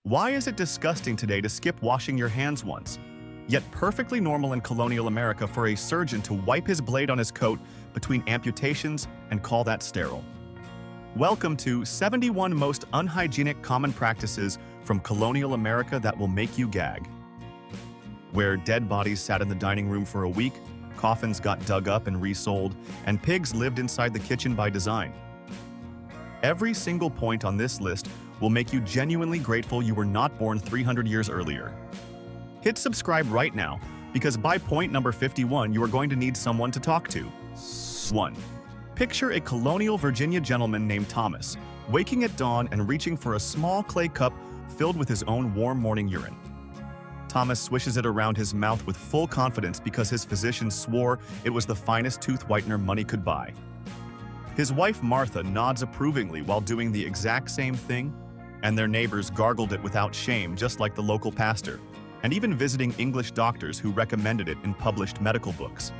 Why is it disgusting today to skip washing your hands once? Yet perfectly normal in colonial America for a surgeon to wipe his blade on his coat between amputations and call that sterile. Welcome to 71 Most Unhygienic Common Practices from Colonial America that will make you gag. Where dead bodies sat in the dining room for a week, coffins got dug up and resold, and pigs lived inside the kitchen by design. Every single point on this list will make you genuinely grateful you were not born 300 years earlier. Hit subscribe right now, because by point number 51 you are going to need someone to talk to. 1. Picture a colonial Virginia gentleman named Thomas, waking at dawn and reaching for a small clay cup filled with his own warm morning urine. Thomas swishes it around his mouth with full confidence because his physician swore it was the finest tooth whitener money could buy. His wife Martha nods approvingly while doing the exact same thing, and their neighbors gargled it without shame just like the local pastor, and even visiting English doctors who recommended it in published medical books.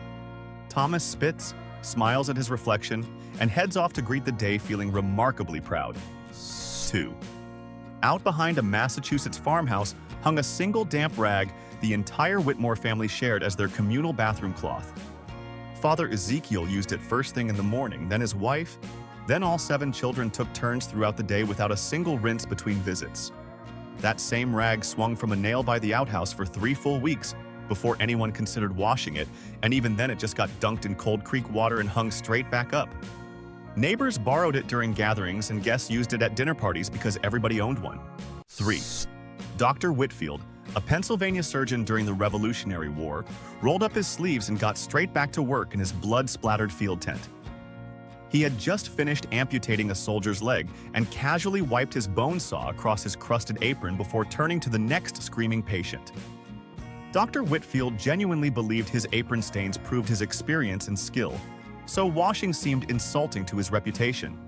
Thomas spits, smiles at his reflection, and heads off to greet the day feeling remarkably proud. 2. Out behind a Massachusetts farmhouse hung a single damp rag the entire Whitmore family shared as their communal bathroom cloth. Father Ezekiel used it first thing in the morning, then his wife, then all 7 children took turns throughout the day without a single rinse between visits. That same rag swung from a nail by the outhouse for 3 full weeks before anyone considered washing it, and even then it just got dunked in Cold Creek water and hung straight back up. Neighbors borrowed it during gatherings and guests used it at dinner parties because everybody owned one. 3. Dr. Whitfield, a Pennsylvania surgeon during the Revolutionary War, rolled up his sleeves and got straight back to work in his blood-splattered field tent. He had just finished amputating a soldier's leg and casually wiped his bone saw across his crusted apron before turning to the next screaming patient. Dr. Whitfield genuinely believed his apron stains proved his experience and skill, so washing seemed insulting to his reputation.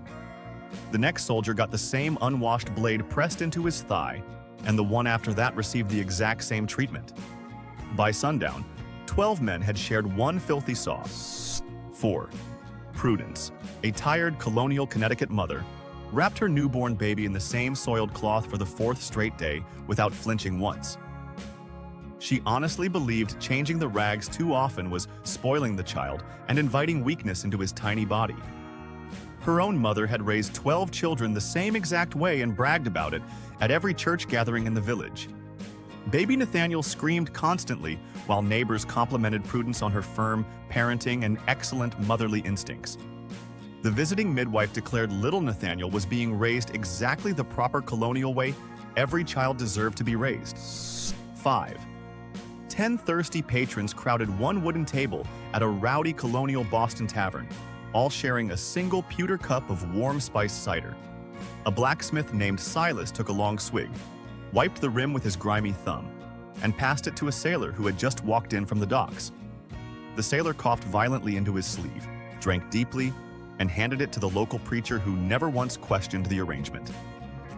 The next soldier got the same unwashed blade pressed into his thigh, and the one after that received the exact same treatment. By sundown, 12 men had shared one filthy saw. 4. Prudence, a tired colonial Connecticut mother, wrapped her newborn baby in the same soiled cloth for the 4th straight day without flinching once. She honestly believed changing the rags too often was spoiling the child and inviting weakness into his tiny body. Her own mother had raised 12 children the same exact way and bragged about it at every church gathering in the village. Baby Nathaniel screamed constantly while neighbors complimented Prudence on her firm parenting and excellent motherly instincts. The visiting midwife declared little Nathaniel was being raised exactly the proper colonial way every child deserved to be raised. 5. 10 thirsty patrons crowded one wooden table at a rowdy colonial Boston tavern, all sharing a single pewter cup of warm spiced cider. A blacksmith named Silas took a long swig, wiped the rim with his grimy thumb, and passed it to a sailor who had just walked in from the docks. The sailor coughed violently into his sleeve, drank deeply, and handed it to the local preacher who never once questioned the arrangement.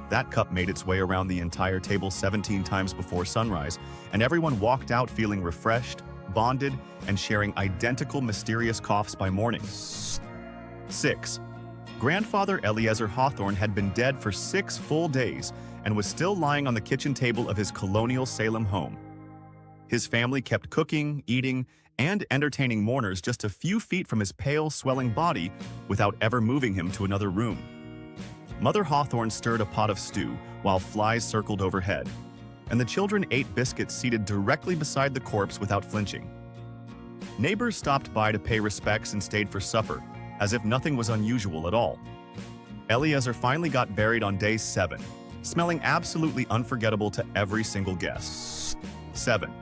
That cup made its way around the entire table 17 times before sunrise, and everyone walked out feeling refreshed, bonded, and sharing identical mysterious coughs by morning. 6. Grandfather Eliezer Hawthorne had been dead for 6 full days and was still lying on the kitchen table of his colonial Salem home. His family kept cooking, eating, and entertaining mourners just a few feet from his pale, swelling body without ever moving him to another room. Mother Hawthorne stirred a pot of stew while flies circled overhead, and the children ate biscuits seated directly beside the corpse without flinching. Neighbors stopped by to pay respects and stayed for supper, as if nothing was unusual at all. Eliezer finally got buried on day 7, smelling absolutely unforgettable to every single guest. 7.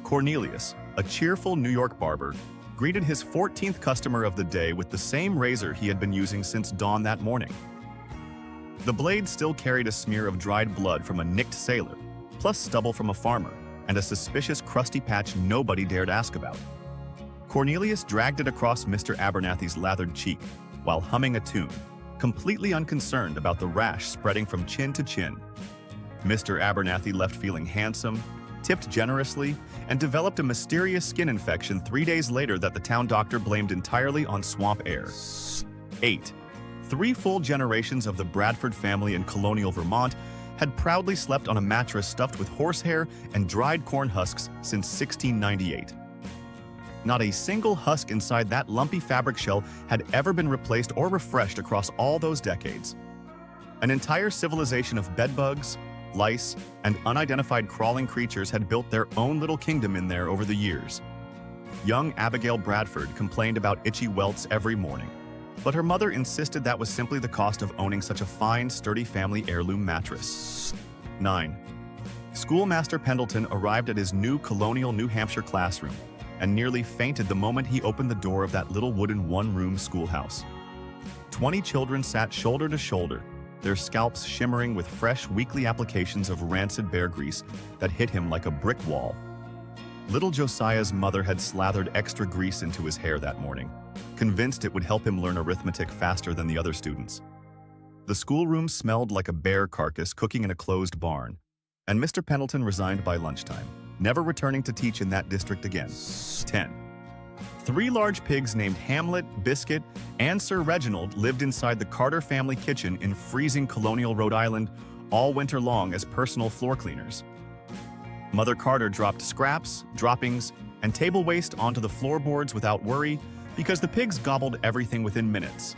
Cornelius, a cheerful New York barber, greeted his 14th customer of the day with the same razor he had been using since dawn that morning. The blade still carried a smear of dried blood from a nicked sailor, plus stubble from a farmer, and a suspicious crusty patch nobody dared ask about. Cornelius dragged it across Mr. Abernathy's lathered cheek while humming a tune, completely unconcerned about the rash spreading from chin to chin. Mr. Abernathy left feeling handsome, tipped generously, and developed a mysterious skin infection 3 days later that the town doctor blamed entirely on swamp air. 8. 3 full generations of the Bradford family in colonial Vermont had proudly slept on a mattress stuffed with horsehair and dried corn husks since 1698. Not a single husk inside that lumpy fabric shell had ever been replaced or refreshed across all those decades. An entire civilization of bedbugs, lice, and unidentified crawling creatures had built their own little kingdom in there over the years. Young Abigail Bradford complained about itchy welts every morning, but her mother insisted that was simply the cost of owning such a fine, sturdy family heirloom mattress. 9. Schoolmaster Pendleton arrived at his new Colonial, New Hampshire classroom and nearly fainted the moment he opened the door of that little wooden one-room schoolhouse. 20 children sat shoulder to shoulder, their scalps shimmering with fresh weekly applications of rancid bear grease that hit him like a brick wall. Little Josiah's mother had slathered extra grease into his hair that morning, convinced it would help him learn arithmetic faster than the other students. The schoolroom smelled like a bear carcass cooking in a closed barn, and Mr. Pendleton resigned by lunchtime, never returning to teach in that district again. 10. 3 large pigs named Hamlet, Biscuit, and Sir Reginald lived inside the Carter family kitchen in freezing Colonial, Rhode Island, all winter long as personal floor cleaners. Mother Carter dropped scraps, droppings, and table waste onto the floorboards without worry because the pigs gobbled everything within minutes.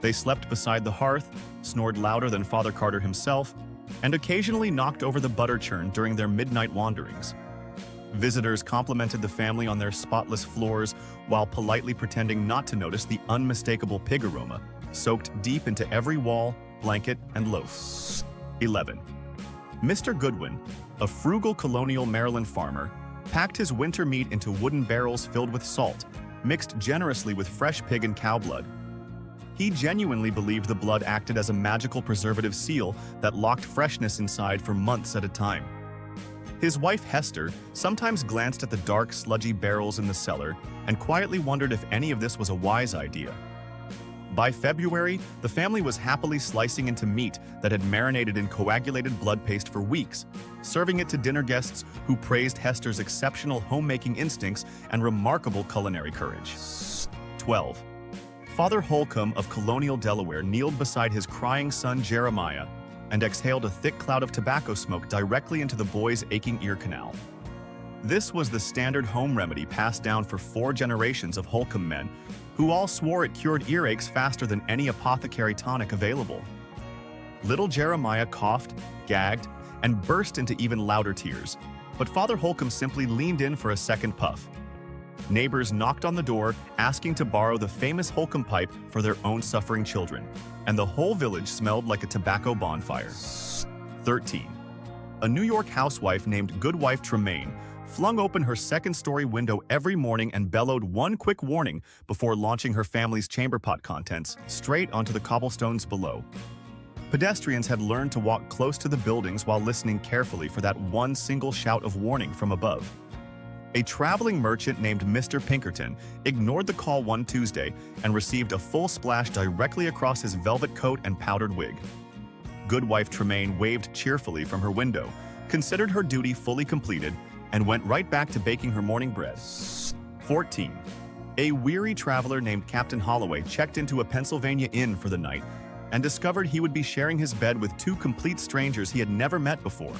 They slept beside the hearth, snored louder than Father Carter himself, and occasionally knocked over the butter churn during their midnight wanderings. Visitors complimented the family on their spotless floors while politely pretending not to notice the unmistakable pig aroma, soaked deep into every wall, blanket, and loaf. 11. Mr. Goodwin, a frugal Colonial Maryland farmer, packed his winter meat into wooden barrels filled with salt, mixed generously with fresh pig and cow blood. He genuinely believed the blood acted as a magical preservative seal that locked freshness inside for months at a time. His wife Hester sometimes glanced at the dark, sludgy barrels in the cellar and quietly wondered if any of this was a wise idea. By February, the family was happily slicing into meat that had marinated in coagulated blood paste for weeks, serving it to dinner guests who praised Hester's exceptional homemaking instincts and remarkable culinary courage. 12. Father Holcomb of Colonial, Delaware kneeled beside his crying son Jeremiah and exhaled a thick cloud of tobacco smoke directly into the boy's aching ear canal. This was the standard home remedy passed down for 4 generations of Holcomb men, who all swore it cured earaches faster than any apothecary tonic available. Little Jeremiah coughed, gagged, and burst into even louder tears, but Father Holcomb simply leaned in for a second puff. Neighbors knocked on the door, asking to borrow the famous Holcomb pipe for their own suffering children, and the whole village smelled like a tobacco bonfire. 13. A New York housewife named Goodwife Tremaine flung open her second-story window every morning and bellowed one quick warning before launching her family's chamber pot contents straight onto the cobblestones below. Pedestrians had learned to walk close to the buildings while listening carefully for that one single shout of warning from above. A traveling merchant named Mr. Pinkerton ignored the call one Tuesday and received a full splash directly across his velvet coat and powdered wig. Goodwife Tremaine waved cheerfully from her window, considered her duty fully completed, and went right back to baking her morning bread. 14. A weary traveler named Captain Holloway checked into a Pennsylvania inn for the night and discovered he would be sharing his bed with 2 complete strangers he had never met before.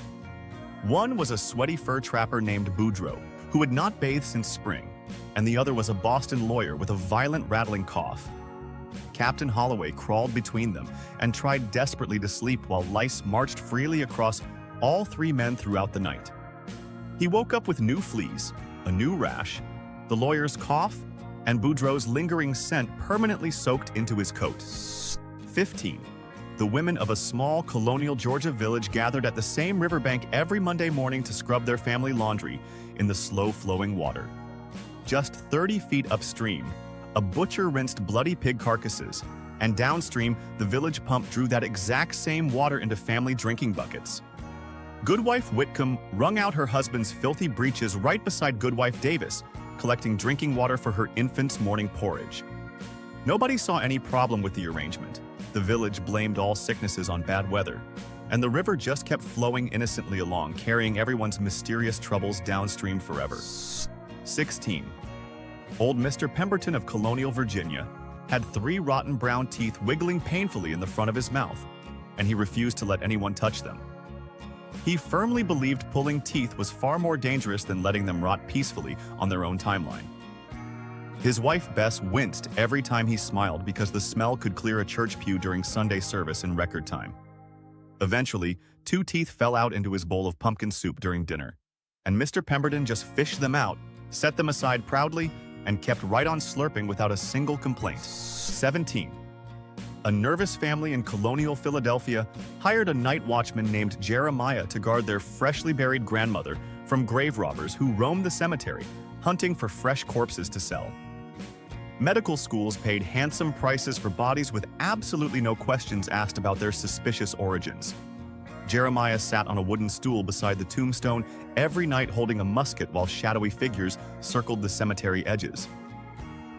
One was a sweaty fur trapper named Boudreaux, who had not bathed since spring, and the other was a Boston lawyer with a violent rattling cough. Captain Holloway crawled between them and tried desperately to sleep while lice marched freely across all 3 men throughout the night. He woke up with new fleas, a new rash, the lawyer's cough, and Boudreaux's lingering scent permanently soaked into his coat. 15. The women of a small Colonial, Georgia village gathered at the same riverbank every Monday morning to scrub their family laundry in the slow-flowing water. Just 30 feet upstream, a butcher rinsed bloody pig carcasses, and downstream, the village pump drew that exact same water into family drinking buckets. Goodwife Whitcomb wrung out her husband's filthy breeches right beside Goodwife Davis, collecting drinking water for her infant's morning porridge. Nobody saw any problem with the arrangement. The village blamed all sicknesses on bad weather, and the river just kept flowing innocently along, carrying everyone's mysterious troubles downstream forever. 16. Old Mr. Pemberton of Colonial, Virginia, had 3 rotten brown teeth wiggling painfully in the front of his mouth, and he refused to let anyone touch them. He firmly believed pulling teeth was far more dangerous than letting them rot peacefully on their own timeline. His wife Bess winced every time he smiled because the smell could clear a church pew during Sunday service in record time. Eventually, 2 teeth fell out into his bowl of pumpkin soup during dinner, and Mr. Pemberton just fished them out, set them aside proudly, and kept right on slurping without a single complaint. 17. A nervous family in Colonial, Philadelphia hired a night watchman named Jeremiah to guard their freshly buried grandmother from grave robbers who roamed the cemetery, hunting for fresh corpses to sell. Medical schools paid handsome prices for bodies with absolutely no questions asked about their suspicious origins. Jeremiah sat on a wooden stool beside the tombstone every night holding a musket while shadowy figures circled the cemetery edges.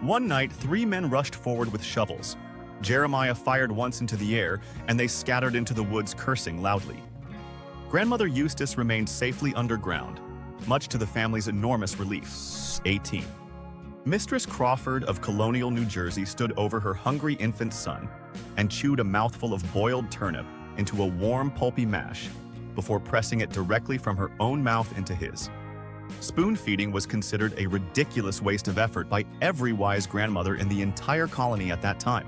One night, 3 men rushed forward with shovels. Jeremiah fired once into the air, and they scattered into the woods cursing loudly. Grandmother Eustace remained safely underground, much to the family's enormous relief. 18. Mistress Crawford of Colonial, New Jersey stood over her hungry infant son and chewed a mouthful of boiled turnip into a warm, pulpy mash before pressing it directly from her own mouth into his. Spoon-feeding was considered a ridiculous waste of effort by every wise grandmother in the entire colony at that time.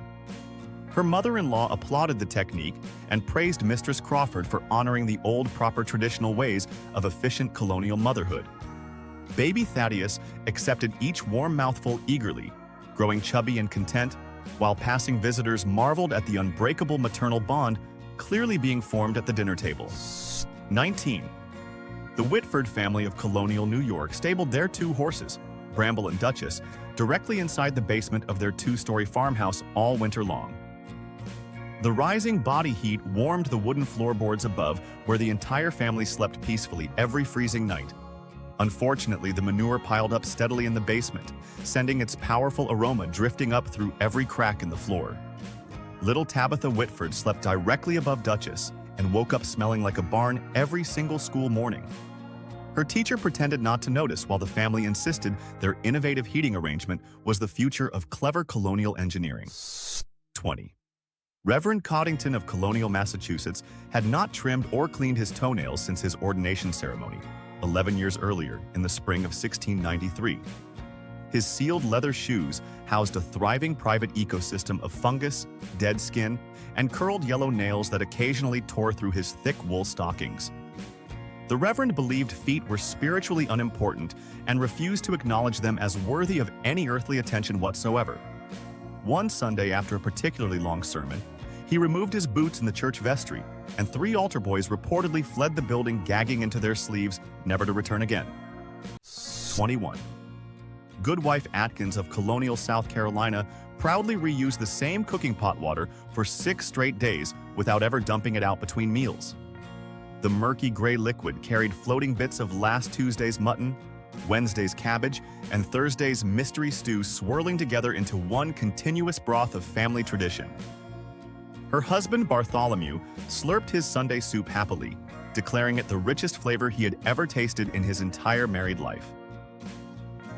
Her mother-in-law applauded the technique and praised Mistress Crawford for honoring the old, proper traditional ways of efficient colonial motherhood. Baby Thaddeus accepted each warm mouthful eagerly, growing chubby and content, while passing visitors marveled at the unbreakable maternal bond clearly being formed at the dinner table. 19. The Whitford family of Colonial, New York stabled their 2 horses, Bramble and Duchess, directly inside the basement of their 2-story farmhouse all winter long. The rising body heat warmed the wooden floorboards above, where the entire family slept peacefully every freezing night. Unfortunately, the manure piled up steadily in the basement, sending its powerful aroma drifting up through every crack in the floor. Little Tabitha Whitford slept directly above Duchess and woke up smelling like a barn every single school morning. Her teacher pretended not to notice while the family insisted their innovative heating arrangement was the future of clever colonial engineering. 20. Reverend Coddington of Colonial, Massachusetts had not trimmed or cleaned his toenails since his ordination ceremony, 11 years earlier in the spring of 1693. His sealed leather shoes housed a thriving private ecosystem of fungus, dead skin, and curled yellow nails that occasionally tore through his thick wool stockings. The Reverend believed feet were spiritually unimportant and refused to acknowledge them as worthy of any earthly attention whatsoever. One Sunday after a particularly long sermon, he removed his boots in the church vestry, and 3 altar boys reportedly fled the building gagging into their sleeves, never to return again. 21. Goodwife Atkins of Colonial, South Carolina proudly reused the same cooking pot water for 6 straight days without ever dumping it out between meals. The murky gray liquid carried floating bits of last Tuesday's mutton, Wednesday's cabbage, and Thursday's mystery stew swirling together into one continuous broth of family tradition. Her husband Bartholomew slurped his Sunday soup happily, declaring it the richest flavor he had ever tasted in his entire married life.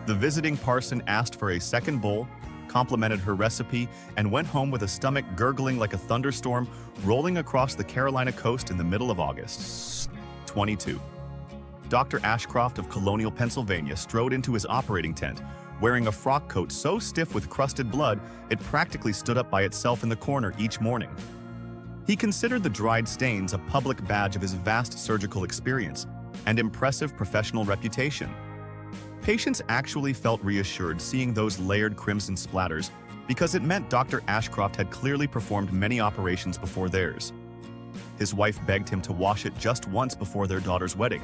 The visiting parson asked for a second bowl, complimented her recipe, and went home with a stomach gurgling like a thunderstorm rolling across the Carolina coast in the middle of August. 22. Dr. Ashcroft of Colonial, Pennsylvania strode into his operating tent, wearing a frock coat so stiff with crusted blood it practically stood up by itself in the corner each morning. He considered the dried stains a public badge of his vast surgical experience and impressive professional reputation. Patients actually felt reassured seeing those layered crimson splatters because it meant Dr. Ashcroft had clearly performed many operations before theirs. His wife begged him to wash it just once before their daughter's wedding,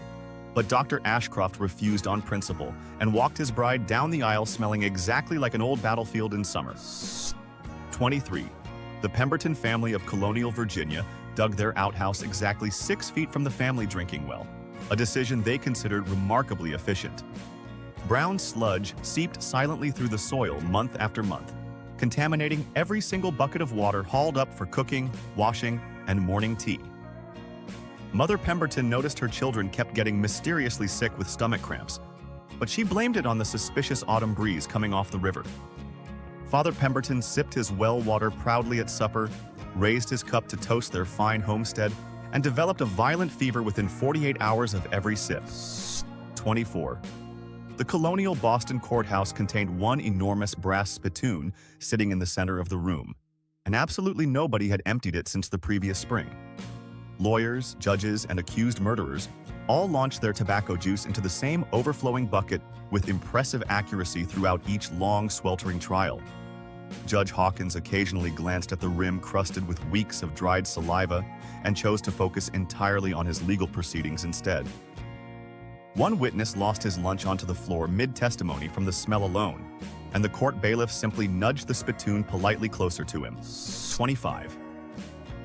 but Dr. Ashcroft refused on principle and walked his bride down the aisle smelling exactly like an old battlefield in summer. 23. The Pemberton family of Colonial, Virginia dug their outhouse exactly 6 feet from the family drinking well, a decision they considered remarkably efficient. Brown sludge seeped silently through the soil month after month, contaminating every single bucket of water hauled up for cooking, washing, and morning tea. Mother Pemberton noticed her children kept getting mysteriously sick with stomach cramps, but she blamed it on the suspicious autumn breeze coming off the river. Father Pemberton sipped his well water proudly at supper, raised his cup to toast their fine homestead, and developed a violent fever within 48 hours of every sip. 24. The Colonial Boston courthouse contained one enormous brass spittoon sitting in the center of the room, and absolutely nobody had emptied it since the previous spring. Lawyers, judges, and accused murderers all launched their tobacco juice into the same overflowing bucket with impressive accuracy throughout each long, sweltering trial. Judge Hawkins occasionally glanced at the rim crusted with weeks of dried saliva and chose to focus entirely on his legal proceedings instead. One witness lost his lunch onto the floor mid-testimony from the smell alone, and the court bailiff simply nudged the spittoon politely closer to him. 25.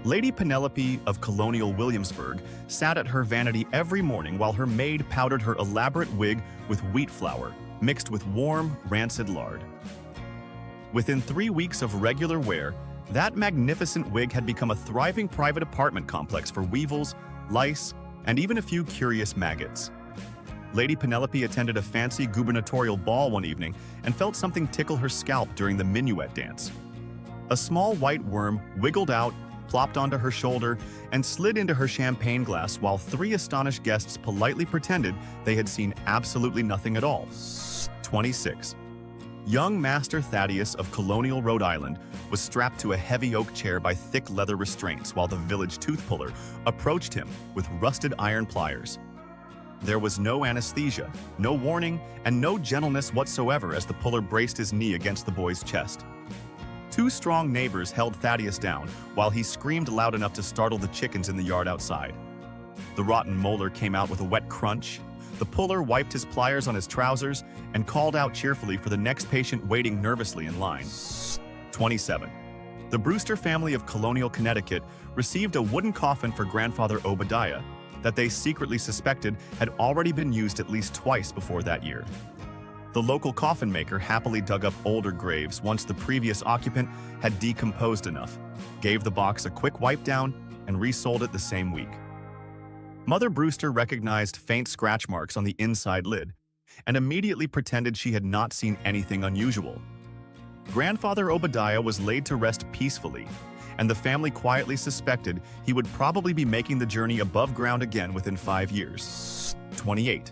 Lady Penelope of Colonial Williamsburg sat at her vanity every morning while her maid powdered her elaborate wig with wheat flour mixed with warm, rancid lard. Within 3 weeks of regular wear, that magnificent wig had become a thriving private apartment complex for weevils, lice, and even a few curious maggots. Lady Penelope attended a fancy gubernatorial ball one evening and felt something tickle her scalp during the minuet dance. A small white worm wiggled out, plopped onto her shoulder, and slid into her champagne glass while 3 astonished guests politely pretended they had seen absolutely nothing at all. 26. Young Master Thaddeus of Colonial, Rhode Island, was strapped to a heavy oak chair by thick leather restraints while the village tooth puller approached him with rusted iron pliers. There was no anesthesia, no warning, and no gentleness whatsoever as the puller braced his knee against the boy's chest. 2 strong neighbors held Thaddeus down while he screamed loud enough to startle the chickens in the yard outside. The rotten molar came out with a wet crunch. The puller wiped his pliers on his trousers and called out cheerfully for the next patient waiting nervously in line. 27. The Brewster family of Colonial, Connecticut received a wooden coffin for grandfather Obadiah that they secretly suspected had already been used at least twice before that year. The local coffin maker happily dug up older graves once the previous occupant had decomposed enough, gave the box a quick wipe down, and resold it the same week. Mother Brewster recognized faint scratch marks on the inside lid and immediately pretended she had not seen anything unusual. Grandfather Obadiah was laid to rest peacefully, and the family quietly suspected he would probably be making the journey above ground again within 5 years. 28.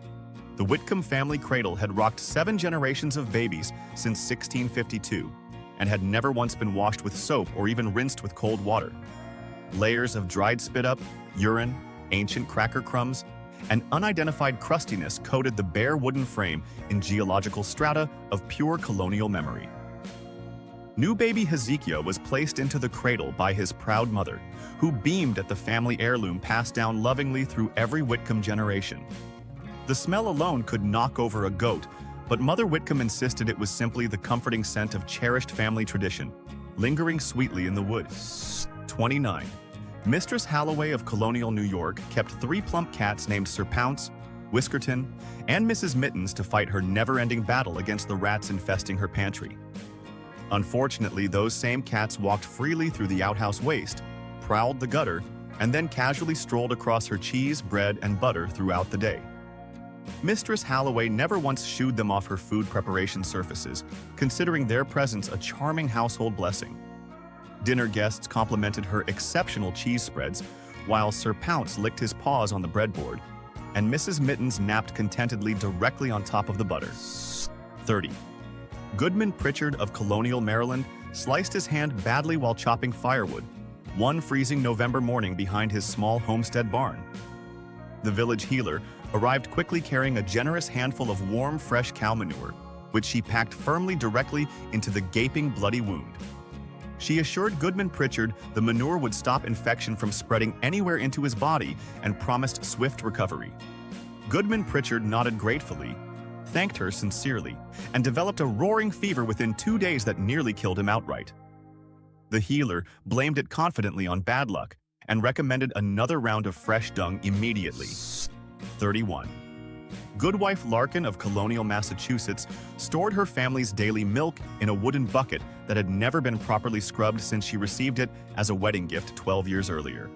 The Whitcomb family cradle had rocked 7 generations of babies since 1652 and had never once been washed with soap or even rinsed with cold water. Layers of dried spit-up, urine, ancient cracker crumbs, and unidentified crustiness coated the bare wooden frame in geological strata of pure colonial memory. New baby Hezekiah was placed into the cradle by his proud mother, who beamed at the family heirloom passed down lovingly through every Whitcomb generation. The smell alone could knock over a goat, but Mother Whitcomb insisted it was simply the comforting scent of cherished family tradition, lingering sweetly in the wood. 29. Mistress Halloway of Colonial, New York kept 3 plump cats named Sir Pounce, Whiskerton, and Mrs. Mittens to fight her never-ending battle against the rats infesting her pantry. Unfortunately, those same cats walked freely through the outhouse waste, prowled the gutter, and then casually strolled across her cheese, bread, and butter throughout the day. Mistress Halloway never once shooed them off her food preparation surfaces, considering their presence a charming household blessing. Dinner guests complimented her exceptional cheese spreads, while Sir Pounce licked his paws on the breadboard, and Mrs. Mittens napped contentedly directly on top of the butter. 30. Goodman Pritchard of Colonial, Maryland, sliced his hand badly while chopping firewood, one freezing November morning behind his small homestead barn. The village healer arrived quickly carrying a generous handful of warm, fresh cow manure, which she packed firmly directly into the gaping, bloody wound. She assured Goodman Pritchard the manure would stop infection from spreading anywhere into his body and promised swift recovery. Goodman Pritchard nodded gratefully, thanked her sincerely, and developed a roaring fever within 2 days that nearly killed him outright. The healer blamed it confidently on bad luck and recommended another round of fresh dung immediately. 31. Goodwife Larkin of Colonial, Massachusetts stored her family's daily milk in a wooden bucket that had never been properly scrubbed since she received it as a wedding gift 12 years earlier.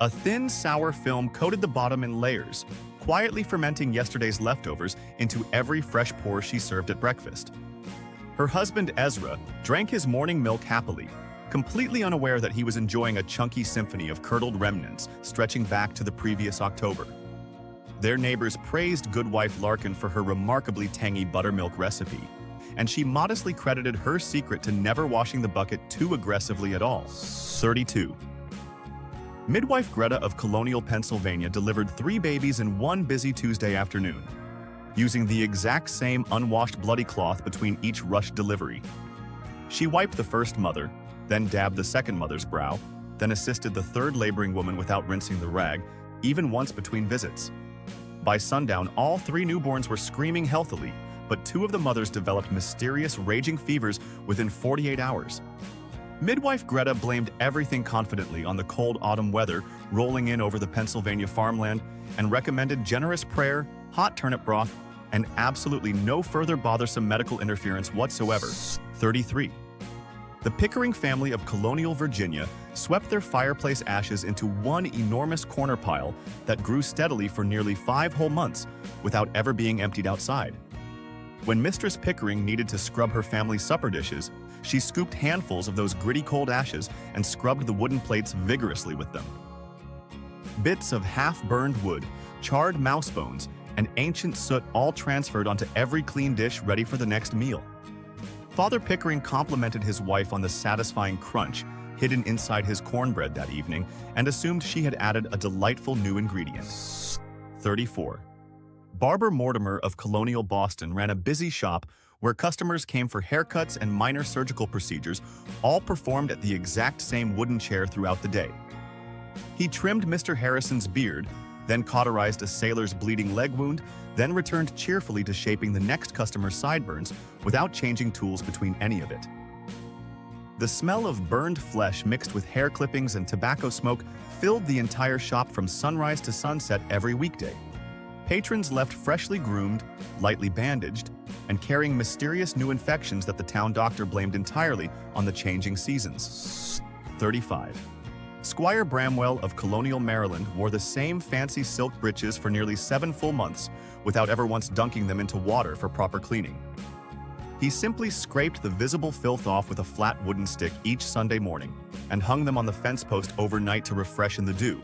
A thin, sour film coated the bottom in layers, quietly fermenting yesterday's leftovers into every fresh pour she served at breakfast. Her husband Ezra drank his morning milk happily, completely unaware that he was enjoying a chunky symphony of curdled remnants stretching back to the previous October. Their neighbors praised Goodwife Larkin for her remarkably tangy buttermilk recipe, and she modestly credited her secret to never washing the bucket too aggressively at all. 32. Midwife Greta of Colonial, Pennsylvania delivered 3 babies in one busy Tuesday afternoon, using the exact same unwashed bloody cloth between each rushed delivery. She wiped the first mother, then dabbed the second mother's brow, then assisted the third laboring woman without rinsing the rag, even once between visits. By sundown, all 3 newborns were screaming healthily, but 2 of the mothers developed mysterious raging fevers within 48 hours. Midwife Greta blamed everything confidently on the cold autumn weather rolling in over the Pennsylvania farmland and recommended generous prayer, hot turnip broth, and absolutely no further bothersome medical interference whatsoever. 33. The Pickering family of Colonial, Virginia swept their fireplace ashes into one enormous corner pile that grew steadily for nearly 5 whole months without ever being emptied outside. When Mistress Pickering needed to scrub her family's supper dishes, she scooped handfuls of those gritty cold ashes and scrubbed the wooden plates vigorously with them. Bits of half-burned wood, charred mouse bones, and ancient soot all transferred onto every clean dish ready for the next meal. Father Pickering complimented his wife on the satisfying crunch hidden inside his cornbread that evening and assumed she had added a delightful new ingredient. 34. Barbara Mortimer of Colonial, Boston ran a busy shop where customers came for haircuts and minor surgical procedures, all performed at the exact same wooden chair throughout the day. He trimmed Mr. Harrison's beard, then cauterized a sailor's bleeding leg wound, then returned cheerfully to shaping the next customer's sideburns without changing tools between any of it. The smell of burned flesh mixed with hair clippings and tobacco smoke filled the entire shop from sunrise to sunset every weekday. Patrons left freshly groomed, lightly bandaged, and carrying mysterious new infections that the town doctor blamed entirely on the changing seasons. 35. Squire Bramwell of Colonial, Maryland wore the same fancy silk breeches for nearly 7 full months without ever once dunking them into water for proper cleaning. He simply scraped the visible filth off with a flat wooden stick each Sunday morning and hung them on the fence post overnight to refresh in the dew.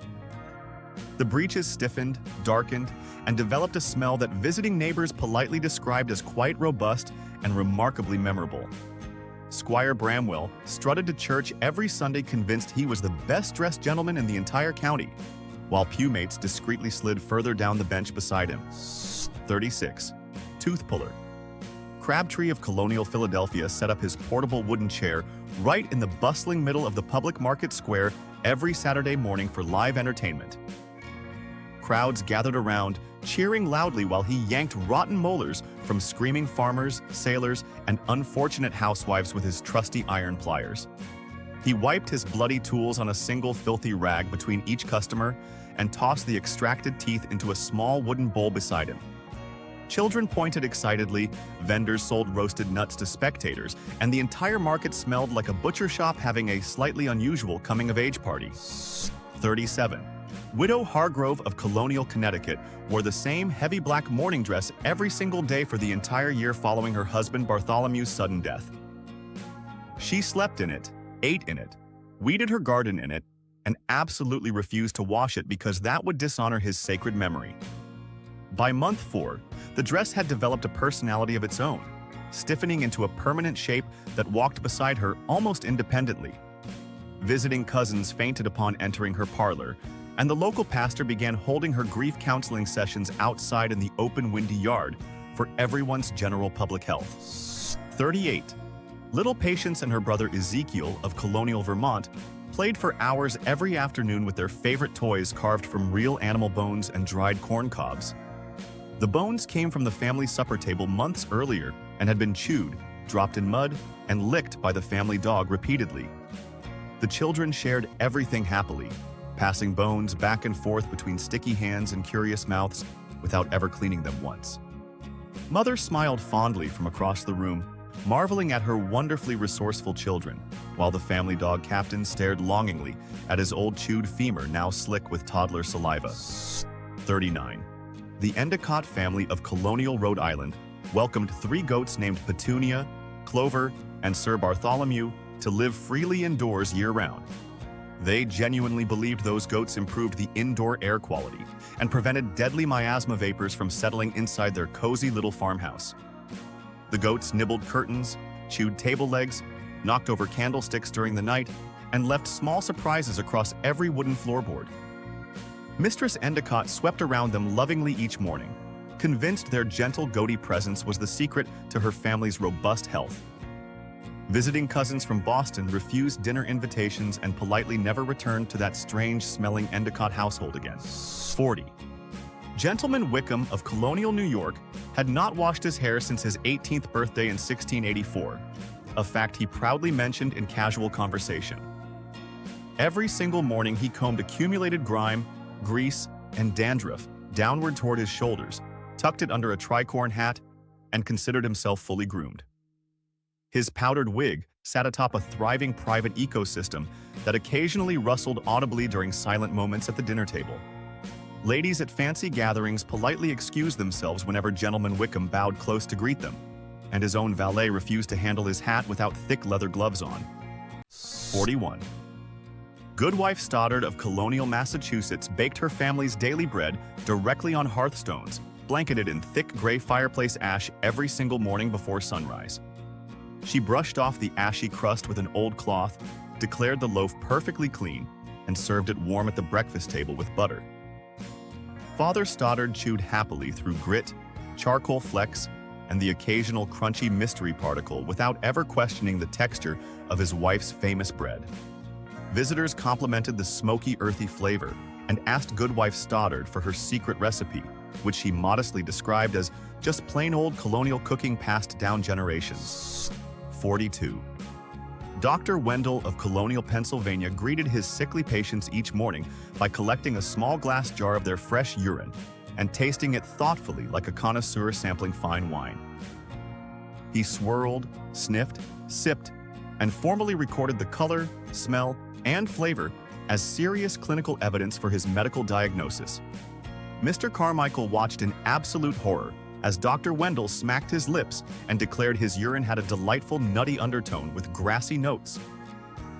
The breeches stiffened, darkened, and developed a smell that visiting neighbors politely described as quite robust and remarkably memorable. Squire Bramwell strutted to church every Sunday convinced he was the best-dressed gentleman in the entire county, while pewmates discreetly slid further down the bench beside him. 36. Tooth Puller. Crabtree of Colonial, Philadelphia set up his portable wooden chair right in the bustling middle of the public market square every Saturday morning for live entertainment. Crowds gathered around, cheering loudly while he yanked rotten molars from screaming farmers, sailors, and unfortunate housewives with his trusty iron pliers. He wiped his bloody tools on a single filthy rag between each customer and tossed the extracted teeth into a small wooden bowl beside him. Children pointed excitedly, vendors sold roasted nuts to spectators, and the entire market smelled like a butcher shop having a slightly unusual coming-of-age party. 37. Widow Hargrove of Colonial, Connecticut wore the same heavy black morning dress every single day for the entire year following her husband Bartholomew's sudden death. She slept in it, ate in it, weeded her garden in it, and absolutely refused to wash it because that would dishonor his sacred memory. By month 4, the dress had developed a personality of its own, stiffening into a permanent shape that walked beside her almost independently. Visiting cousins fainted upon entering her parlor, and the local pastor began holding her grief counseling sessions outside in the open, windy yard for everyone's general public health. 38. Little Patience and her brother Ezekiel of Colonial, Vermont played for hours every afternoon with their favorite toys carved from real animal bones and dried corn cobs. The bones came from the family supper table months earlier and had been chewed, dropped in mud, and licked by the family dog repeatedly. The children shared everything happily, passing bones back and forth between sticky hands and curious mouths without ever cleaning them once. Mother smiled fondly from across the room, marveling at her wonderfully resourceful children, while the family dog captain stared longingly at his old chewed femur now slick with toddler saliva. 39. The Endicott family of Colonial, Rhode Island welcomed 3 goats named Petunia, Clover, and Sir Bartholomew to live freely indoors year-round. They genuinely believed those goats improved the indoor air quality and prevented deadly miasma vapors from settling inside their cozy little farmhouse. The goats nibbled curtains, chewed table legs, knocked over candlesticks during the night, and left small surprises across every wooden floorboard. Mistress Endicott swept around them lovingly each morning, convinced their gentle goaty presence was the secret to her family's robust health. Visiting cousins from Boston refused dinner invitations and politely never returned to that strange-smelling Endicott household again. 40. Gentleman Wickham of Colonial, New York, had not washed his hair since his 18th birthday in 1684, a fact he proudly mentioned in casual conversation. Every single morning he combed accumulated grime, grease, and dandruff downward toward his shoulders, tucked it under a tricorn hat, and considered himself fully groomed. His powdered wig sat atop a thriving private ecosystem that occasionally rustled audibly during silent moments at the dinner table. Ladies at fancy gatherings politely excused themselves whenever Gentleman Wickham bowed close to greet them, and his own valet refused to handle his hat without thick leather gloves on. 41. Goodwife Stoddard of Colonial, Massachusetts baked her family's daily bread directly on hearthstones, blanketed in thick gray fireplace ash every single morning before sunrise. She brushed off the ashy crust with an old cloth, declared the loaf perfectly clean, and served it warm at the breakfast table with butter. Father Stoddard chewed happily through grit, charcoal flecks, and the occasional crunchy mystery particle without ever questioning the texture of his wife's famous bread. Visitors complimented the smoky, earthy flavor and asked Goodwife Stoddard for her secret recipe, which she modestly described as just plain old colonial cooking passed down generations. 42. Dr. Wendell of Colonial, Pennsylvania greeted his sickly patients each morning by collecting a small glass jar of their fresh urine and tasting it thoughtfully like a connoisseur sampling fine wine. He swirled, sniffed, sipped, and formally recorded the color, smell, and flavor as serious clinical evidence for his medical diagnosis. Mr. Carmichael watched in absolute horror as Dr. Wendell smacked his lips and declared his urine had a delightful nutty undertone with grassy notes.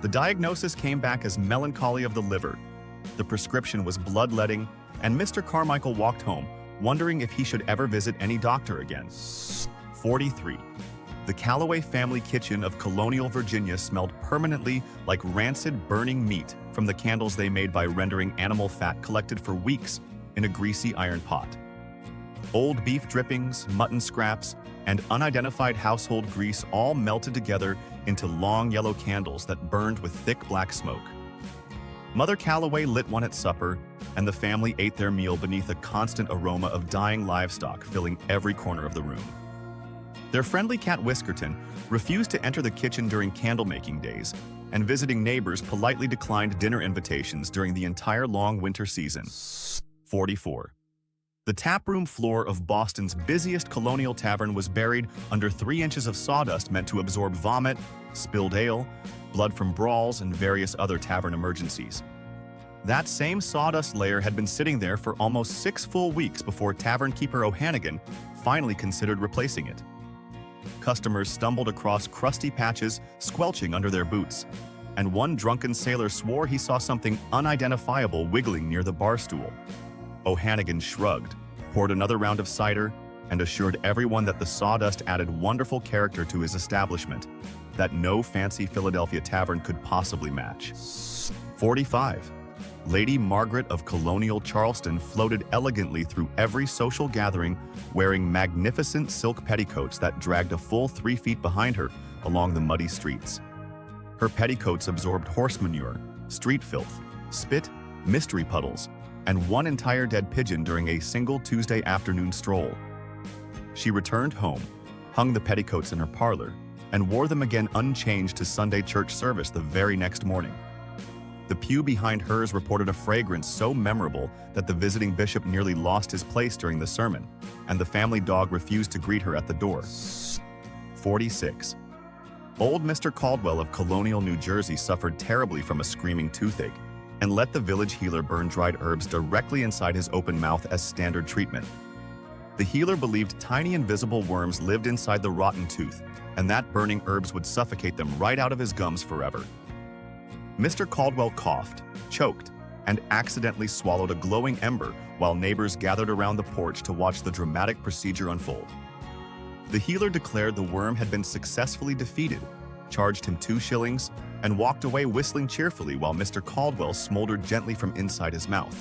The diagnosis came back as melancholy of the liver. The prescription was bloodletting, and Mr. Carmichael walked home, wondering if he should ever visit any doctor again. 43. The Calloway family kitchen of Colonial, Virginia smelled permanently like rancid burning meat from the candles they made by rendering animal fat collected for weeks in a greasy iron pot. Old beef drippings, mutton scraps, and unidentified household grease all melted together into long yellow candles that burned with thick black smoke. Mother Calloway lit one at supper, and the family ate their meal beneath a constant aroma of dying livestock filling every corner of the room. Their friendly cat Whiskerton refused to enter the kitchen during candle-making days, and visiting neighbors politely declined dinner invitations during the entire long winter season. 44. The taproom floor of Boston's busiest Colonial tavern was buried under 3 inches of sawdust meant to absorb vomit, spilled ale, blood from brawls, and various other tavern emergencies. That same sawdust layer had been sitting there for almost 6 full weeks before tavern keeper O'Hannigan finally considered replacing it. Customers stumbled across crusty patches squelching under their boots, and one drunken sailor swore he saw something unidentifiable wiggling near the bar stool. O'Hannigan shrugged, poured another round of cider, and assured everyone that the sawdust added wonderful character to his establishment that no fancy Philadelphia tavern could possibly match. 45. Lady Margaret of Colonial, Charleston floated elegantly through every social gathering wearing magnificent silk petticoats that dragged a full 3 feet behind her along the muddy streets. Her petticoats absorbed horse manure, street filth, spit, mystery puddles, and one entire dead pigeon during a single Tuesday afternoon stroll. She returned home, hung the petticoats in her parlor, and wore them again unchanged to Sunday church service the very next morning. The pew behind hers reported a fragrance so memorable that the visiting bishop nearly lost his place during the sermon, and the family dog refused to greet her at the door. 46. Old Mr. Caldwell of Colonial, New Jersey suffered terribly from a screaming toothache and let the village healer burn dried herbs directly inside his open mouth as standard treatment. The healer believed tiny invisible worms lived inside the rotten tooth, and that burning herbs would suffocate them right out of his gums forever. Mr. Caldwell coughed, choked, and accidentally swallowed a glowing ember while neighbors gathered around the porch to watch the dramatic procedure unfold. The healer declared the worm had been successfully defeated, charged him 2 shillings, and walked away whistling cheerfully while Mr. Caldwell smoldered gently from inside his mouth.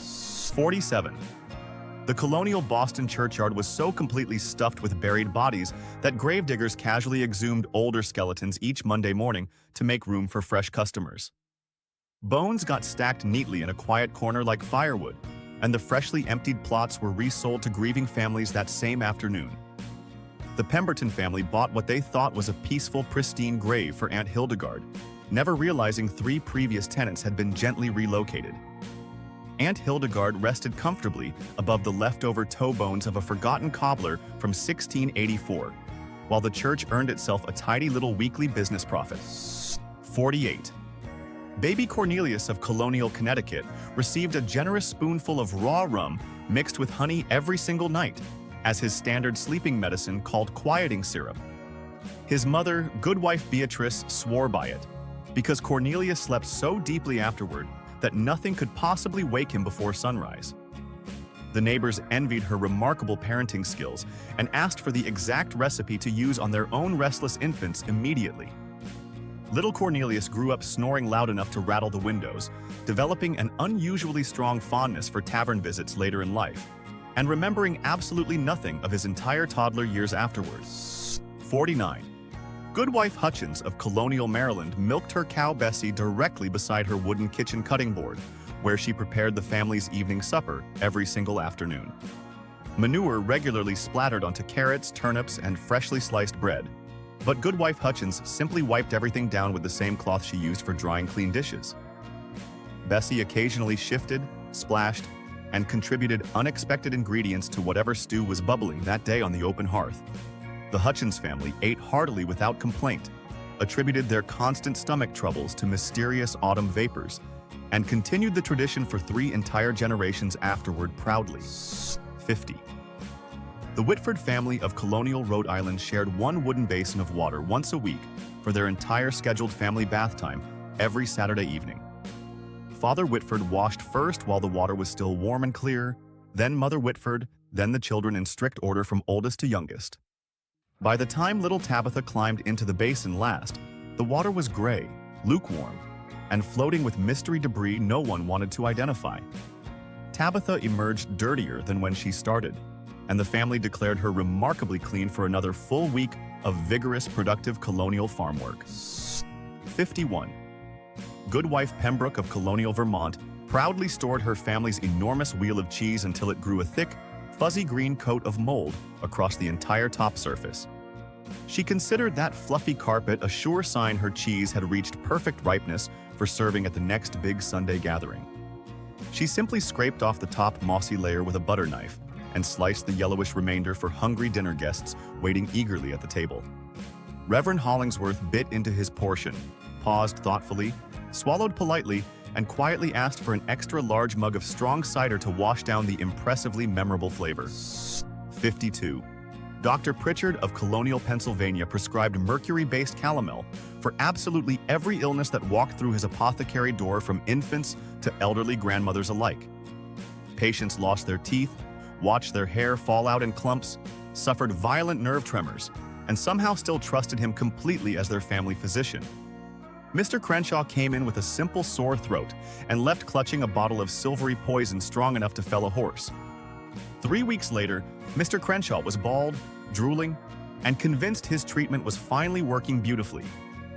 47. The Colonial Boston churchyard was so completely stuffed with buried bodies that gravediggers casually exhumed older skeletons each Monday morning to make room for fresh customers. Bones got stacked neatly in a quiet corner like firewood, and the freshly emptied plots were resold to grieving families that same afternoon. The Pemberton family bought what they thought was a peaceful, pristine grave for Aunt Hildegard, never realizing 3 previous tenants had been gently relocated. Aunt Hildegard rested comfortably above the leftover toe bones of a forgotten cobbler from 1684, while the church earned itself a tidy little weekly business profit. 48. Baby Cornelius of Colonial, Connecticut, received a generous spoonful of raw rum mixed with honey every single night as his standard sleeping medicine called quieting syrup. His mother, Goodwife Beatrice, swore by it, because Cornelius slept so deeply afterward that nothing could possibly wake him before sunrise. The neighbors envied her remarkable parenting skills and asked for the exact recipe to use on their own restless infants immediately. Little Cornelius grew up snoring loud enough to rattle the windows, developing an unusually strong fondness for tavern visits later in life, and remembering absolutely nothing of his entire toddler years afterwards. 49. Goodwife Hutchins of Colonial, Maryland milked her cow Bessie directly beside her wooden kitchen cutting board, where she prepared the family's evening supper every single afternoon. Manure regularly splattered onto carrots, turnips, and freshly sliced bread, but Goodwife Hutchins simply wiped everything down with the same cloth she used for drying clean dishes. Bessie occasionally shifted, splashed, and contributed unexpected ingredients to whatever stew was bubbling that day on the open hearth. The Hutchins family ate heartily without complaint, attributed their constant stomach troubles to mysterious autumn vapors, and continued the tradition for 3 entire generations afterward proudly. 50. The Whitford family of Colonial, Rhode Island shared 1 wooden basin of water once a week for their entire scheduled family bath time every Saturday evening. Father Whitford washed first while the water was still warm and clear, then Mother Whitford, then the children in strict order from oldest to youngest. By the time little Tabitha climbed into the basin last, the water was gray, lukewarm, and floating with mystery debris no one wanted to identify. Tabitha emerged dirtier than when she started, and the family declared her remarkably clean for another full week of vigorous, productive colonial farm work. 51. Goodwife Pembroke of Colonial, Vermont, proudly stored her family's enormous wheel of cheese until it grew a thick, fuzzy green coat of mold across the entire top surface. She considered that fluffy carpet a sure sign her cheese had reached perfect ripeness for serving at the next big Sunday gathering. She simply scraped off the top mossy layer with a butter knife and sliced the yellowish remainder for hungry dinner guests waiting eagerly at the table. Reverend Hollingsworth bit into his portion, paused thoughtfully, swallowed politely, and quietly asked for an extra large mug of strong cider to wash down the impressively memorable flavor. 52. Dr. Pritchard of Colonial, Pennsylvania prescribed mercury-based calomel for absolutely every illness that walked through his apothecary door from infants to elderly grandmothers alike. Patients lost their teeth, watched their hair fall out in clumps, suffered violent nerve tremors, and somehow still trusted him completely as their family physician. Mr. Crenshaw came in with a simple sore throat and left clutching a bottle of silvery poison strong enough to fell a horse. 3 weeks later, Mr. Crenshaw was bald, drooling, and convinced his treatment was finally working beautifully,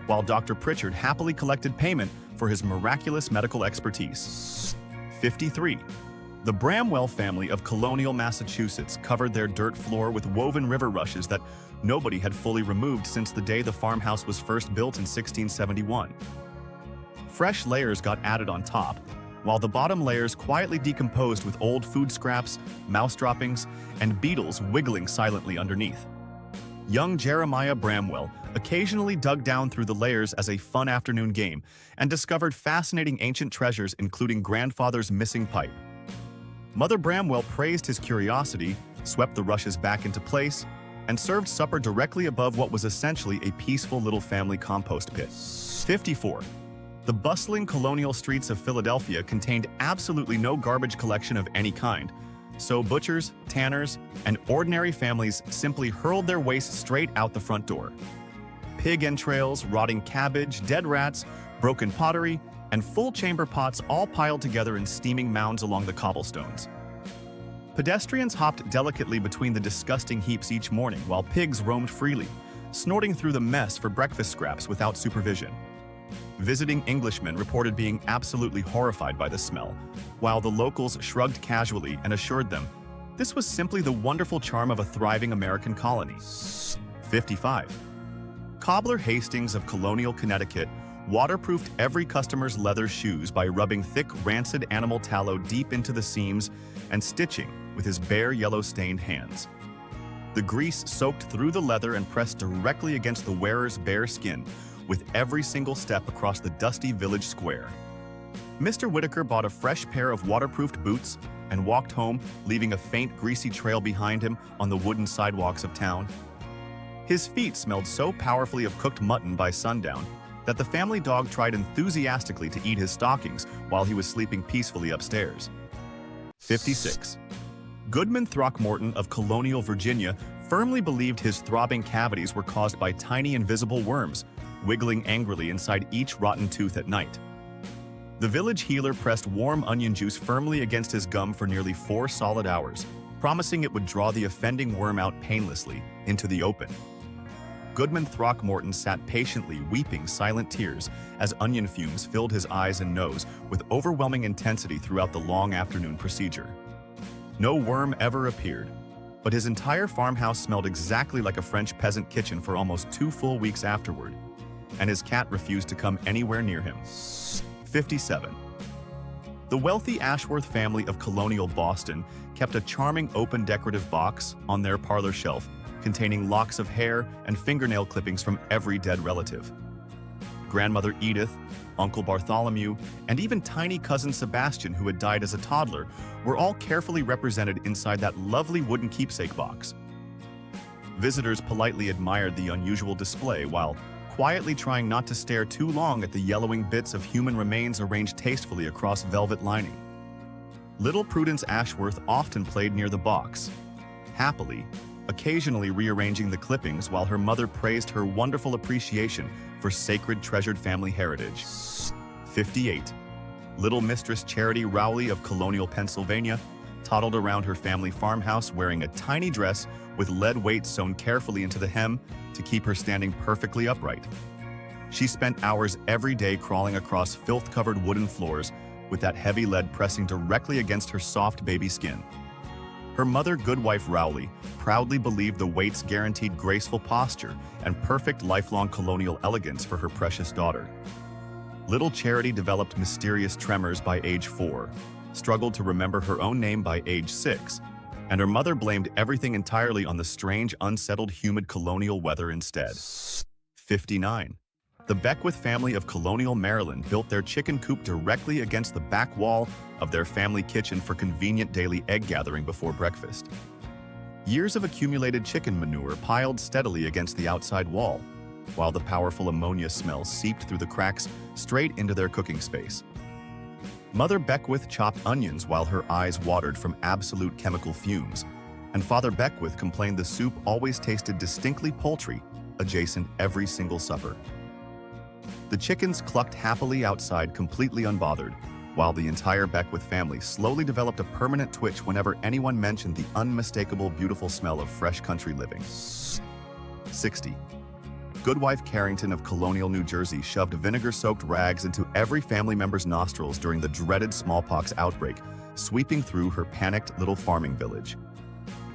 while Dr. Pritchard happily collected payment for his miraculous medical expertise. 53. The Bramwell family of Colonial, Massachusetts covered their dirt floor with woven river rushes that nobody had fully removed since the day the farmhouse was first built in 1671. Fresh layers got added on top, while the bottom layers quietly decomposed with old food scraps, mouse droppings, and beetles wiggling silently underneath. Young Jeremiah Bramwell occasionally dug down through the layers as a fun afternoon game and discovered fascinating ancient treasures including grandfather's missing pipe. Mother Bramwell praised his curiosity, swept the rushes back into place, and served supper directly above what was essentially a peaceful little family compost pit. 54. The bustling colonial streets of Philadelphia contained absolutely no garbage collection of any kind, so butchers, tanners, and ordinary families simply hurled their waste straight out the front door. Pig entrails, rotting cabbage, dead rats, broken pottery, and full chamber pots all piled together in steaming mounds along the cobblestones. Pedestrians hopped delicately between the disgusting heaps each morning while pigs roamed freely, snorting through the mess for breakfast scraps without supervision. Visiting Englishmen reported being absolutely horrified by the smell, while the locals shrugged casually and assured them this was simply the wonderful charm of a thriving American colony. 55. Cobbler Hastings of Colonial, Connecticut, waterproofed every customer's leather shoes by rubbing thick, rancid animal tallow deep into the seams and stitching with his bare, yellow-stained hands. The grease soaked through the leather and pressed directly against the wearer's bare skin with every single step across the dusty village square. Mr. Whitaker bought a fresh pair of waterproofed boots and walked home, leaving a faint, greasy trail behind him on the wooden sidewalks of town. His feet smelled so powerfully of cooked mutton by sundown that the family dog tried enthusiastically to eat his stockings while he was sleeping peacefully upstairs. 56. Goodman Throckmorton of Colonial, Virginia, firmly believed his throbbing cavities were caused by tiny invisible worms, wiggling angrily inside each rotten tooth at night. The village healer pressed warm onion juice firmly against his gum for nearly 4 solid hours, promising it would draw the offending worm out painlessly into the open. Goodman Throckmorton sat patiently, weeping silent tears as onion fumes filled his eyes and nose with overwhelming intensity throughout the long afternoon procedure. No worm ever appeared, but his entire farmhouse smelled exactly like a French peasant kitchen for almost 2 full weeks afterward, and his cat refused to come anywhere near him. 57. The wealthy Ashworth family of Colonial, Boston kept a charming open decorative box on their parlor shelf containing locks of hair and fingernail clippings from every dead relative. Grandmother Edith, Uncle Bartholomew, and even tiny cousin Sebastian, who had died as a toddler, were all carefully represented inside that lovely wooden keepsake box. Visitors politely admired the unusual display while quietly trying not to stare too long at the yellowing bits of human remains arranged tastefully across velvet lining. Little Prudence Ashworth often played near the box, happily, occasionally rearranging the clippings while her mother praised her wonderful appreciation for sacred treasured family heritage. 58. Little Mistress Charity Rowley of Colonial, Pennsylvania, toddled around her family farmhouse wearing a tiny dress with lead weights sewn carefully into the hem to keep her standing perfectly upright. She spent hours every day crawling across filth-covered wooden floors with that heavy lead pressing directly against her soft baby skin. Her mother, Goodwife Rowley, proudly believed the weights guaranteed graceful posture and perfect lifelong colonial elegance for her precious daughter. Little Charity developed mysterious tremors by age 4, struggled to remember her own name by age 6, and her mother blamed everything entirely on the strange, unsettled, humid colonial weather instead. 59. The Beckwith family of Colonial, Maryland built their chicken coop directly against the back wall of their family kitchen for convenient daily egg gathering before breakfast. Years of accumulated chicken manure piled steadily against the outside wall, while the powerful ammonia smell seeped through the cracks straight into their cooking space. Mother Beckwith chopped onions while her eyes watered from absolute chemical fumes, and Father Beckwith complained the soup always tasted distinctly poultry adjacent every single supper. The chickens clucked happily outside, completely unbothered, while the entire Beckwith family slowly developed a permanent twitch whenever anyone mentioned the unmistakable, beautiful smell of fresh country living. 60. Goodwife Carrington of Colonial, New Jersey shoved vinegar-soaked rags into every family member's nostrils during the dreaded smallpox outbreak, sweeping through her panicked little farming village.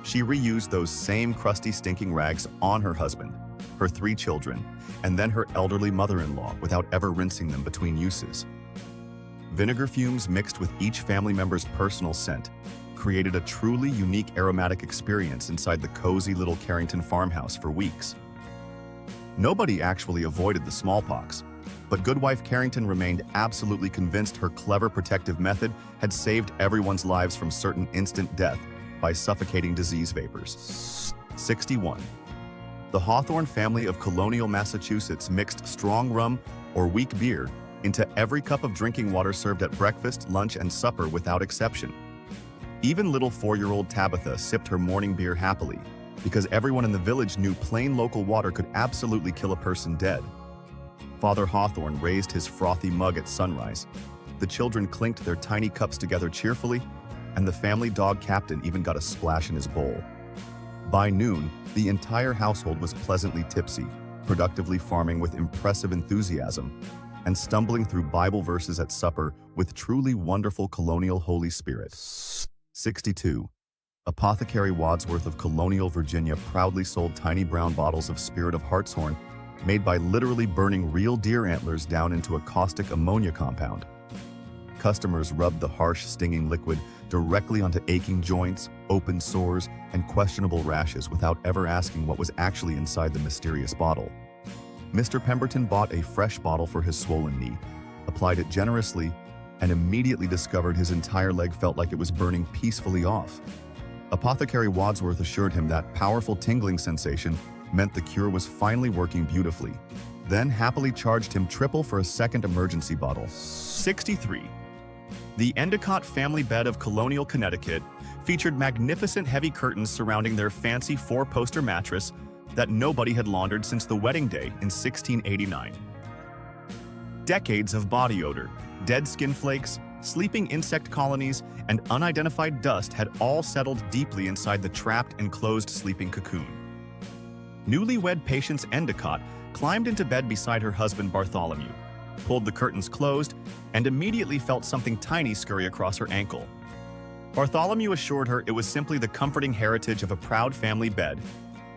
She reused those same crusty, stinking rags on her husband, her 3 children, and then her elderly mother-in-law without ever rinsing them between uses. Vinegar fumes mixed with each family member's personal scent created a truly unique aromatic experience inside the cozy little Carrington farmhouse for weeks. Nobody actually avoided the smallpox, but Goodwife Carrington remained absolutely convinced her clever protective method had saved everyone's lives from certain instant death by suffocating disease vapors. 61. The Hawthorne family of Colonial, Massachusetts mixed strong rum or weak beer into every cup of drinking water served at breakfast, lunch, and supper without exception. Even little 4-year-old Tabitha sipped her morning beer happily, because everyone in the village knew plain local water could absolutely kill a person dead. Father Hawthorne raised his frothy mug at sunrise. The children clinked their tiny cups together cheerfully, and the family dog Captain even got a splash in his bowl. By noon, the entire household was pleasantly tipsy, productively farming with impressive enthusiasm, and stumbling through Bible verses at supper with truly wonderful Colonial Holy Spirit. 62. Apothecary Wadsworth of Colonial, Virginia proudly sold tiny brown bottles of Spirit of Hartshorn, made by literally burning real deer antlers down into a caustic ammonia compound. Customers rubbed the harsh, stinging liquid directly onto aching joints, open sores, and questionable rashes without ever asking what was actually inside the mysterious bottle. Mr. Pemberton bought a fresh bottle for his swollen knee, applied it generously, and immediately discovered his entire leg felt like it was burning peacefully off. Apothecary Wadsworth assured him that powerful tingling sensation meant the cure was finally working beautifully, then happily charged him triple for a second emergency bottle. 63. The Endicott family bed of Colonial, Connecticut featured magnificent heavy curtains surrounding their fancy 4-poster mattress that nobody had laundered since the wedding day in 1689. Decades of body odor, dead skin flakes, sleeping insect colonies, and unidentified dust had all settled deeply inside the trapped, enclosed sleeping cocoon. Newlywed Patience Endicott climbed into bed beside her husband Bartholomew, pulled the curtains closed, and immediately felt something tiny scurry across her ankle. Bartholomew assured her it was simply the comforting heritage of a proud family bed,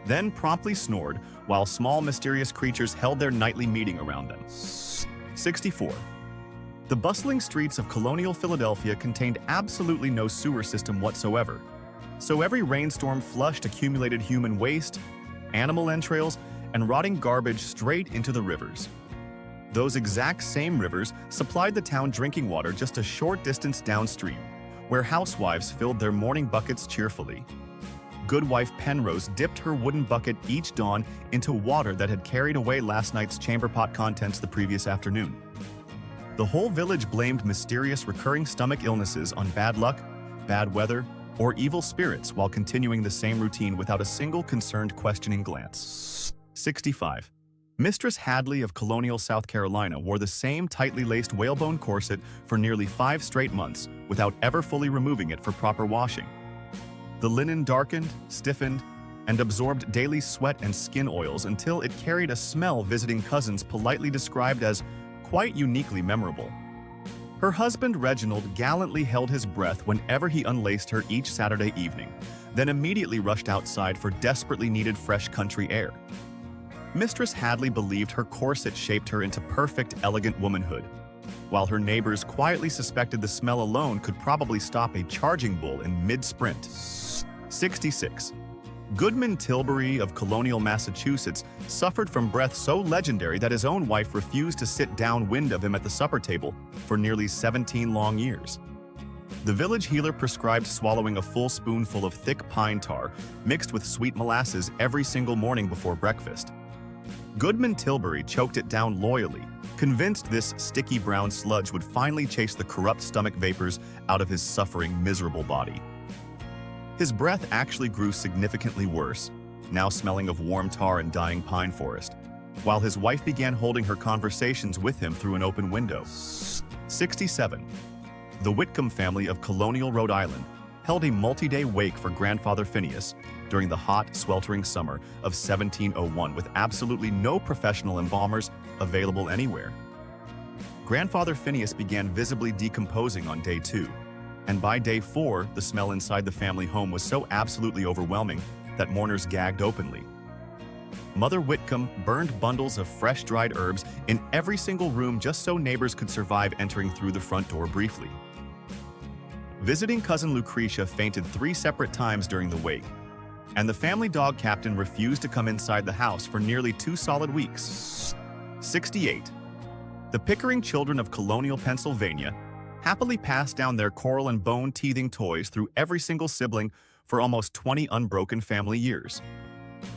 then promptly snored while small mysterious creatures held their nightly meeting around them. 64. The bustling streets of Colonial Philadelphia contained absolutely no sewer system whatsoever, so every rainstorm flushed accumulated human waste, animal entrails, and rotting garbage straight into the rivers. Those exact same rivers supplied the town drinking water just a short distance downstream, where housewives filled their morning buckets cheerfully. Goodwife Penrose dipped her wooden bucket each dawn into water that had carried away last night's chamber pot contents the previous afternoon. The whole village blamed mysterious recurring stomach illnesses on bad luck, bad weather, or evil spirits while continuing the same routine without a single concerned questioning glance. 65. Mistress Hadley of Colonial, South Carolina wore the same tightly laced whalebone corset for nearly 5 straight months without ever fully removing it for proper washing. The linen darkened, stiffened, and absorbed daily sweat and skin oils until it carried a smell visiting cousins politely described as quite uniquely memorable. Her husband Reginald gallantly held his breath whenever he unlaced her each Saturday evening, then immediately rushed outside for desperately needed fresh country air. Mistress Hadley believed her corset shaped her into perfect, elegant womanhood, while her neighbors quietly suspected the smell alone could probably stop a charging bull in mid-sprint. 66. Goodman Tilbury of Colonial, Massachusetts suffered from breath so legendary that his own wife refused to sit downwind of him at the supper table for nearly 17 long years. The village healer prescribed swallowing a full spoonful of thick pine tar mixed with sweet molasses every single morning before breakfast. Goodman Tilbury choked it down loyally, convinced this sticky brown sludge would finally chase the corrupt stomach vapors out of his suffering, miserable body. His breath actually grew significantly worse, now smelling of warm tar and dying pine forest, while his wife began holding her conversations with him through an open window. 67. The Whitcomb family of Colonial, Rhode Island held a multi-day wake for Grandfather Phineas during the hot, sweltering summer of 1701 with absolutely no professional embalmers available anywhere. Grandfather Phineas began visibly decomposing on day 2, and by day 4, the smell inside the family home was so absolutely overwhelming that mourners gagged openly. Mother Whitcomb burned bundles of fresh dried herbs in every single room just so neighbors could survive entering through the front door briefly. Visiting cousin Lucretia fainted 3 separate times during the wake, and the family dog Captain refused to come inside the house for nearly 2 solid weeks. 68. The Pickering children of Colonial, Pennsylvania happily passed down their coral and bone-teething toys through every single sibling for almost 20 unbroken family years.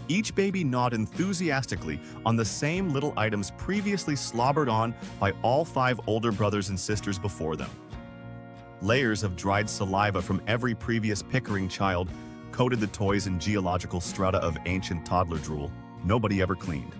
Each baby gnawed enthusiastically on the same little items previously slobbered on by all 5 older brothers and sisters before them. Layers of dried saliva from every previous Pickering child coated the toys in geological strata of ancient toddler drool nobody ever cleaned.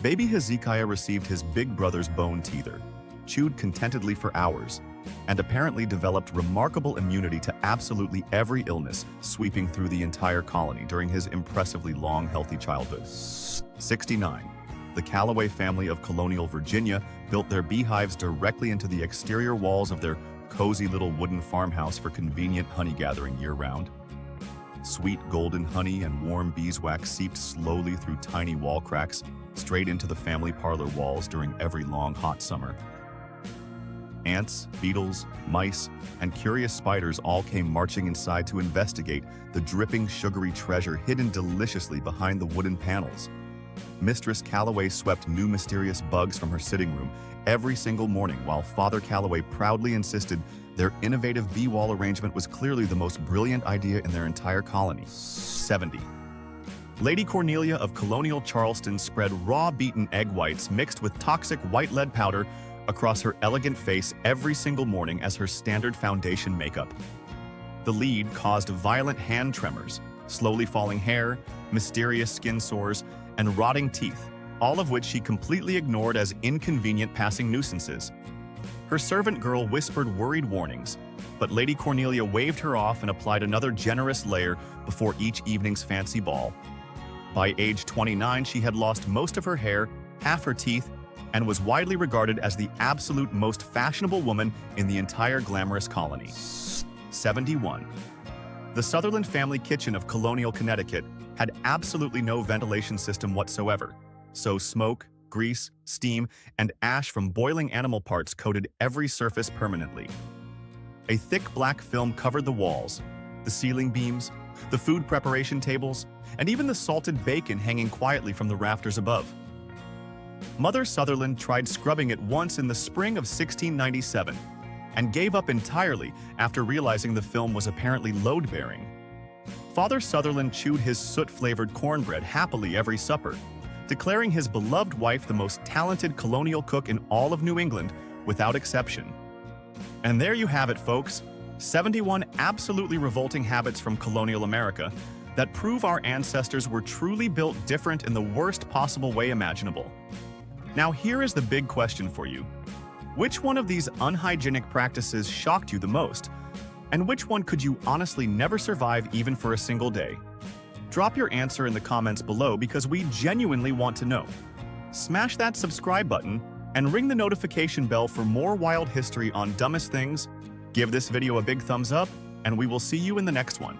Baby Hezekiah received his big brother's bone teether, chewed contentedly for hours, and apparently developed remarkable immunity to absolutely every illness sweeping through the entire colony during his impressively long, healthy childhood. 69. The Callaway family of Colonial, Virginia built their beehives directly into the exterior walls of their cozy little wooden farmhouse for convenient honey gathering year-round. Sweet golden honey and warm beeswax seeped slowly through tiny wall cracks straight into the family parlor walls during every long, hot summer. Ants, beetles, mice, and curious spiders all came marching inside to investigate the dripping, sugary treasure hidden deliciously behind the wooden panels. Mistress Callaway swept new mysterious bugs from her sitting room every single morning, while Father Callaway proudly insisted their innovative bee wall arrangement was clearly the most brilliant idea in their entire colony. 70. Lady Cornelia of Colonial Charleston spread raw beaten egg whites mixed with toxic white lead powder across her elegant face every single morning as her standard foundation makeup. The lead caused violent hand tremors, slowly falling hair, mysterious skin sores, and rotting teeth, all of which she completely ignored as inconvenient passing nuisances. Her servant girl whispered worried warnings, but Lady Cornelia waved her off and applied another generous layer before each evening's fancy ball. By age 29, she had lost most of her hair, half her teeth, and was widely regarded as the absolute most fashionable woman in the entire glamorous colony. 71. The Sutherland family kitchen of Colonial, Connecticut had absolutely no ventilation system whatsoever, so smoke, grease, steam, and ash from boiling animal parts coated every surface permanently. A thick black film covered the walls, the ceiling beams, the food preparation tables, and even the salted bacon hanging quietly from the rafters above. Mother Sutherland tried scrubbing it once in the spring of 1697 and gave up entirely after realizing the film was apparently load-bearing. Father Sutherland chewed his soot-flavored cornbread happily every supper, declaring his beloved wife the most talented colonial cook in all of New England without exception. And there you have it, folks. 71 absolutely revolting habits from colonial America that prove our ancestors were truly built different in the worst possible way imaginable. Now here is the big question for you. Which one of these unhygienic practices shocked you the most? And which one could you honestly never survive even for a single day? Drop your answer in the comments below because we genuinely want to know. Smash that subscribe button and ring the notification bell for more wild history on dumbest things. Give this video a big thumbs up, and we will see you in the next one.